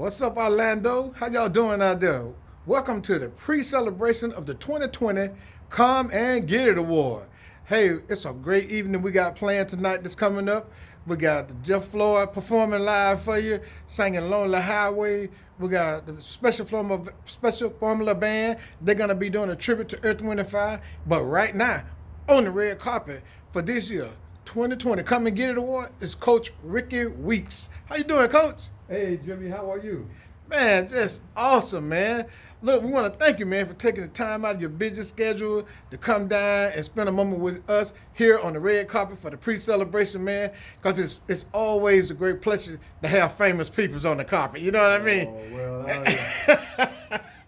What's up, Orlando? How y'all doing out there? Welcome to the pre-celebration of the 2020 Come and Get It Award. Hey, it's a great evening we got planned tonight that's coming up. We got Jeff Floyd performing live for you, singing Lonely Highway. We got the Special Formula Band. They're going to be doing a tribute to Earth, Wind, and Fire. But right now, on the red carpet for this year, 2020 Come and Get It Award is Coach Rickie Weeks. How you doing, Coach? Hey, Jimmy, how are you? Man, just awesome, man. Look, we want to thank you, man, for taking the time out of your busy schedule to come down and spend a moment with us here on the red carpet for the pre-celebration, man, because it's always a great pleasure to have famous peoples on the carpet. You know what I mean? Oh, well,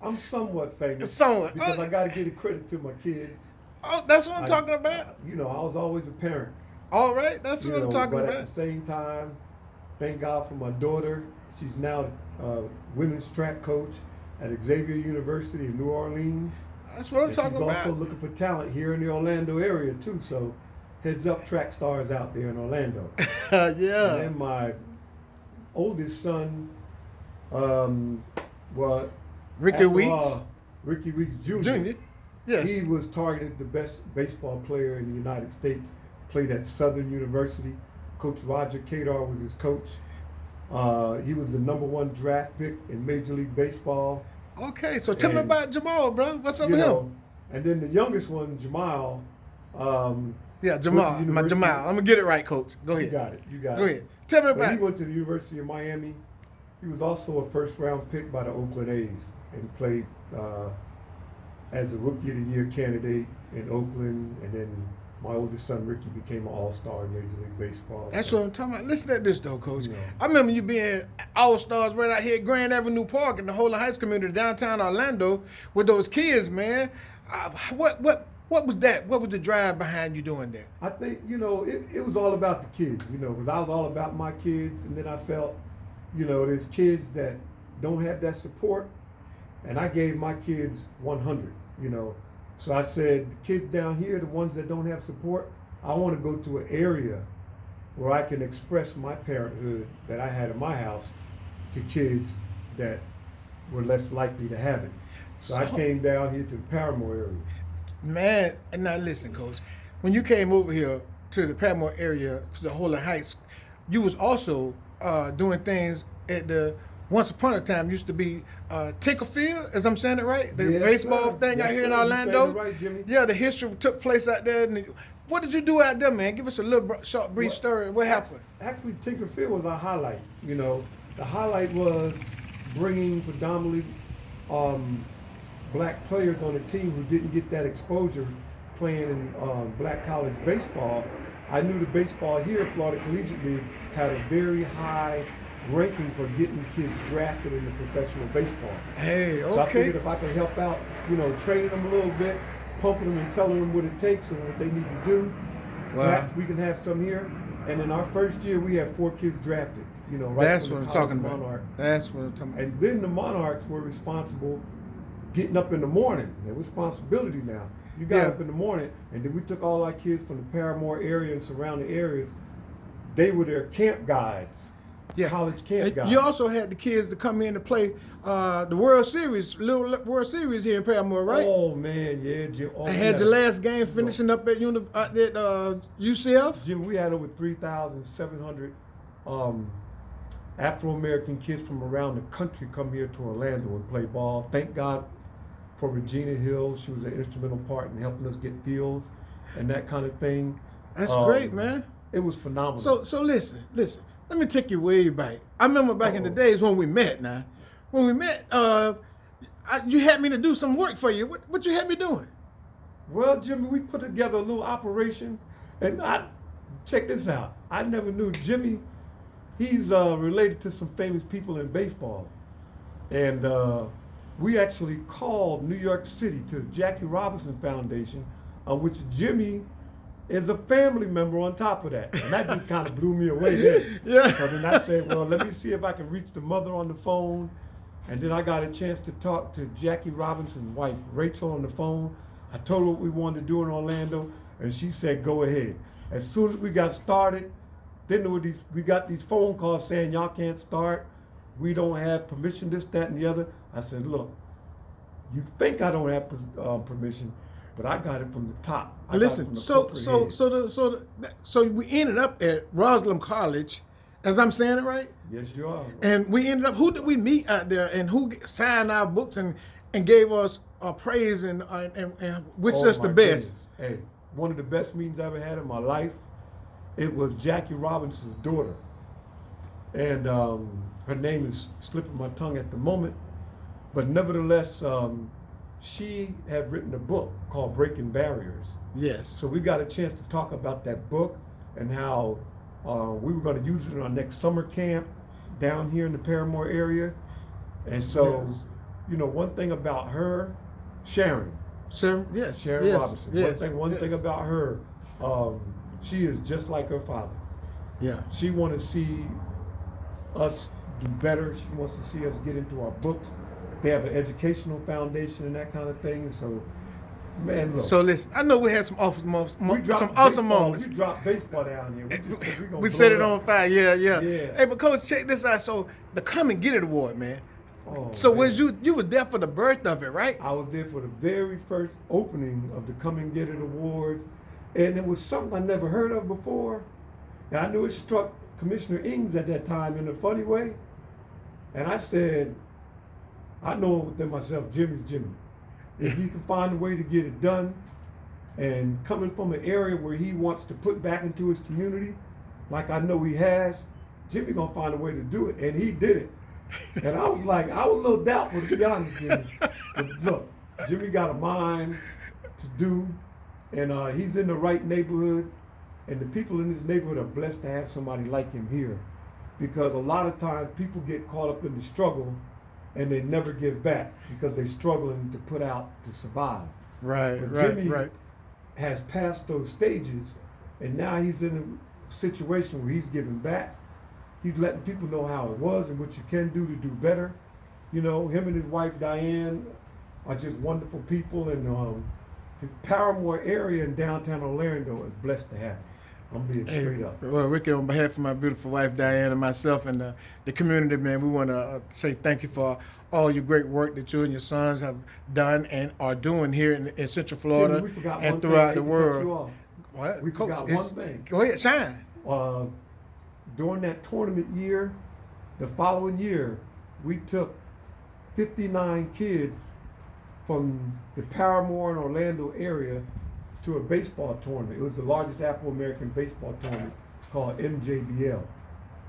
I'm somewhat famous. Somewhat. Because I got to give the credit to my kids. Oh, that's what I'm talking about. I was always a parent. All right, that's what I'm talking but about. At the same time, thank God for my daughter. She's now women's track coach at Xavier University in New Orleans. That's what I'm talking about. She's also looking for talent here in the Orlando area too. So, heads up, track stars out there in Orlando. Yeah. And then my oldest son, Rickie Weeks. Rickie Weeks Jr. Junior. Yes. He was targeted the best baseball player in the United States. Played at Southern University. Coach Roger Kadar was his coach. He was the #1 draft pick in Major League Baseball. Okay, so tell me about Jamal, bro. What's up with him? And then the youngest one, Jamal. Yeah, Jamal. I'm gonna get it right, Coach. Go ahead. You got it. Go ahead. Tell me about. He went to the University of Miami. He was also a first-round pick by the Oakland A's and played as a Rookie of the Year candidate in Oakland, and then my oldest son, Rickie, became an all-star in Major League Baseball. That's what I'm talking about. Listen at this, though, Coach. You know. I remember you being all-stars right out here at Grand Avenue Park in the whole Heights community, downtown Orlando, with those kids, man. What was that? What was the drive behind you doing that? I think, it was all about the kids, because I was all about my kids, and then I felt, there's kids that don't have that support, and I gave my kids 100, So I said, the kids down here, the ones that don't have support, I want to go to an area where I can express my parenthood that I had in my house to kids that were less likely to have it. So I came down here to the Parramore area. Man, and now listen, Coach, when you came over here to the Parramore area, to the Holland Heights, you was also doing things at the once upon a time used to be Tinkerfield, as I'm saying it right? The baseball thing out here in Orlando. You right, Jimmy. Yeah, the history took place out there. And what did you do out there, man? Give us a little short, brief story. What happened? Actually, Tinkerfield was our highlight. The highlight was bringing predominantly black players on the team who didn't get that exposure playing in black college baseball. I knew the baseball here at Florida Collegiate League had a very high ranking for getting kids drafted into professional baseball. Hey, okay. So I figured if I could help out, training them a little bit, pumping them and telling them what it takes and what they need to do, perhaps we can have some here. And in our first year, we had 4 kids drafted. Right. That's what I'm talking about. That's what I'm talking about. And then the Monarchs were responsible getting up in the morning. Their responsibility now. You got up in the morning, and then we took all our kids from the Parramore area and surrounding areas. They were their camp guides. Yeah. College camp guys. You also had the kids to come in to play the World Series, little World Series here in Parramore, right? Oh man, yeah, Jim. I had your last game finishing up at UCF. Jim, we had over 3,700 Afro-American kids from around the country come here to Orlando and play ball. Thank God for Regina Hill. She was an instrumental part in helping us get fields and that kind of thing. That's great, man. It was phenomenal. So listen. Let me take you way back. I remember back in the days when we met. Now, when we met, you had me to do some work for you. What you had me doing? Well, Jimmy, we put together a little operation, and check this out. I never knew Jimmy. He's related to some famous people in baseball, and we actually called New York City to the Jackie Robinson Foundation, of which Jimmy is a family member on top of that. And that just kind of blew me away then. Yeah. So then I said, well, let me see if I can reach the mother on the phone. And then I got a chance to talk to Jackie Robinson's wife, Rachel, on the phone. I told her what we wanted to do in Orlando, and she said, go ahead. As soon as we got started, then we got these phone calls saying, y'all can't start. we don't have permission, this, that, and the other. I said, look, you think I don't have permission, but I got it from the top. I got it Listen, from the so corporate head. so we ended up at Roslyn College, as I'm saying it right, Yes, you are. and we ended up. Who did we meet out there, and who signed our books and gave us praise and wished Oh, us the my best? goodness. Hey, one of the best meetings I ever had in my life. It was Jackie Robinson's daughter, and her name is slipping my tongue at the moment, but nevertheless, she had written a book called Breaking Barriers. Yes. So we got a chance to talk about that book and how we were going to use it in our next summer camp down here in the Parramore area. And so, Yes. you know, one thing about her, Sharon Yes. Sharon yes. Robinson. Yes. One yes. thing about her, she is just like her father. Yeah. She wants to see us do better. She wants to see us get into our books. They have an educational foundation and that kind of thing. And so, man, look. So listen, I know we had some awesome moments. we dropped Some awesome baseball. moments. We dropped baseball down here. We just said we gonna We blow set it up. on fire. Yeah, yeah. Yeah. Hey, but coach, check this out. So the Come and Get It award, man. Oh, So man. was you were there for the birth of it, right? I was there for the very first opening of the Come and Get It Awards, and it was something I never heard of before. And I knew it struck Commissioner Ings at that time in a funny way. And I said, I know within myself, Jimmy's Jimmy. If he can find a way to get it done, and coming from an area where he wants to put back into his community, like I know he has, Jimmy gonna find a way to do it, and he did it. And I was like, I was a little doubtful, to be honest, Jimmy. But look, Jimmy got a mind to do, and he's in the right neighborhood, and the people in this neighborhood are blessed to have somebody like him here. Because a lot of times people get caught up in the struggle and they never give back because they're struggling to put out to survive. Right, But right, Jimmy right. has passed those stages, and now he's in a situation where he's giving back. He's letting people know how it was and what you can do to do better. You know, him and his wife Diane are just wonderful people, and his Parramore area in downtown Orlando is blessed to have him. I'm being straight up. Well, Rickie, on behalf of my beautiful wife Diane and myself and the community, man, we want to say thank you for all your great work that you and your sons have done and are doing here in Central Florida Jimmy, we forgot one and thing. throughout I hate the to cut world. you off. What? We Coach, forgot it's- one thing. Go ahead, shine. During that tournament year, the following year, we took 59 kids from the Parramore and Orlando area to a baseball tournament. It was the largest Afro-American baseball tournament called MJBL.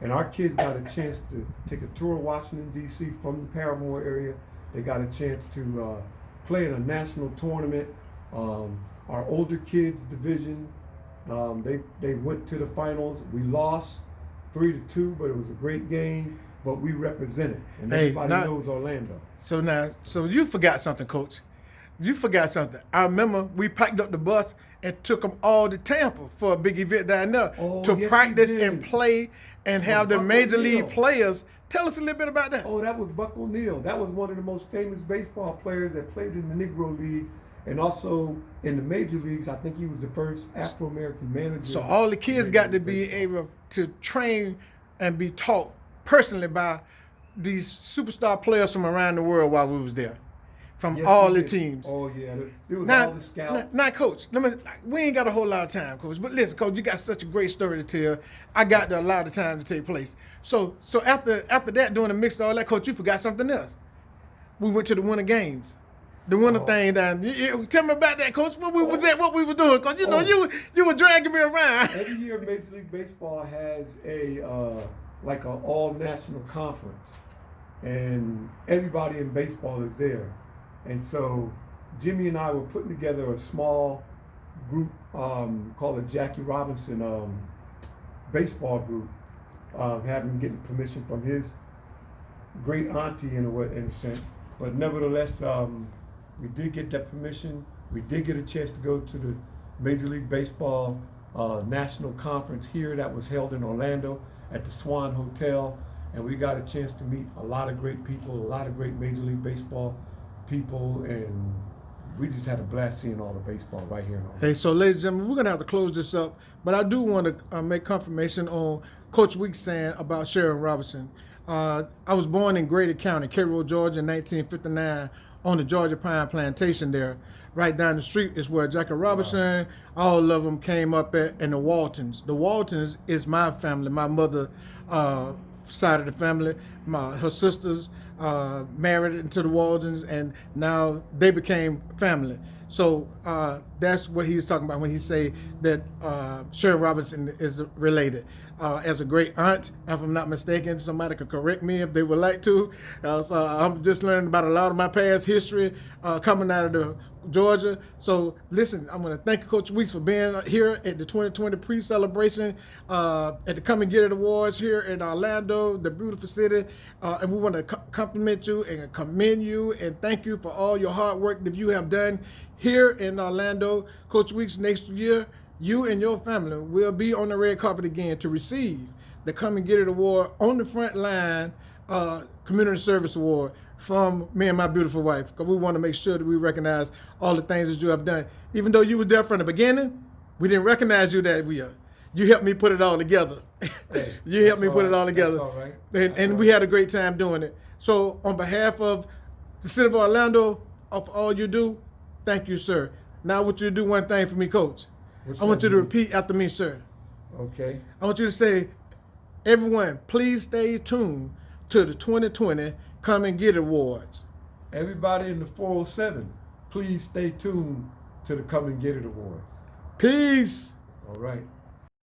And our kids got a chance to take a tour of Washington, D.C. from the Parramore area. They got a chance to play in a national tournament. Our older kids division, they went to the finals. We lost 3-2, but it was a great game. But we represented, and Hey, everybody not- knows Orlando. So you forgot something, Coach. You forgot something. I remember we packed up the bus and took them all to Tampa for a big event down there Oh, to yes, we practice did. and play and have the Buck major O'Neal. league players. Tell us a little bit about that. Oh, that was Buck O'Neal. That was one of the most famous baseball players that played in the Negro Leagues and also in the major leagues. I think he was the first Afro-American manager. So all the kids in got to Major be League Baseball. able to train and be taught personally by these superstar players from around the world while we was there, from Yes, all we the did. teams. Oh yeah, there was Now, all the scouts. now, Coach, we ain't got a whole lot of time, Coach. But listen, Coach, you got such a great story to tell. I got to allow the time to take place. So after that, doing the mix of all that, Coach, you forgot something else. We went to the Winter Games. The winter Oh. thing down. Tell me about that, Coach. What we was at, what we were doing, Coach. You know, Oh. you were dragging me around. Every year, Major League Baseball has a like an all-national conference, and everybody in baseball is there. And so, Jimmy and I were putting together a small group called the Jackie Robinson baseball group, having getting permission from his great auntie in a sense. But nevertheless, we did get that permission. We did get a chance to go to the Major League Baseball National Conference here that was held in Orlando at the Swan Hotel, and we got a chance to meet a lot of great people, a lot of great Major League Baseball people, and we just had a blast seeing all the baseball right here in Orlando. Hey, so ladies and gentlemen, we're gonna have to close this up, but I do want to make confirmation on Coach Weeks saying about Sharon Robinson. I was born in Grady County, Cairo, Georgia, in 1959, on the Georgia Pine Plantation there. Right down the street is where Jackie Robinson, all of them came up at, and the Waltons. The Waltons is my family, my mother side of the family. Her sisters married into the Waltons, and now they became family. So that's what he's talking about when he say that Sharon Robinson is related. As a great aunt, if I'm not mistaken, somebody could correct me if they would like to. So I'm just learning about a lot of my past history coming out of the Georgia. So listen, I'm going to thank you, Coach Weeks, for being here at the 2020 pre-celebration at the Come and Get It Awards here in Orlando, the beautiful city. And we want to compliment you and commend you and thank you for all your hard work that you have done here in Orlando. Coach Weeks, next year, you and your family will be on the red carpet again to receive the Come and Get It Award on the front line Community Service Award from me and my beautiful wife, because we want to make sure that we recognize all the things that you have done. Even though you were there from the beginning, we didn't recognize you that year. You helped me put it all together. Hey, you helped me put it all together. That's all right. And we had a great time doing it. So on behalf of the city of Orlando, of all you do, thank you, sir. Now I want you to do one thing for me, Coach. I want you to repeat after me, sir. Okay. I want you to say, everyone, please stay tuned to the 2020 Come and Get It Awards. Everybody in the 407, please stay tuned to the Come and Get It Awards. Peace. All right.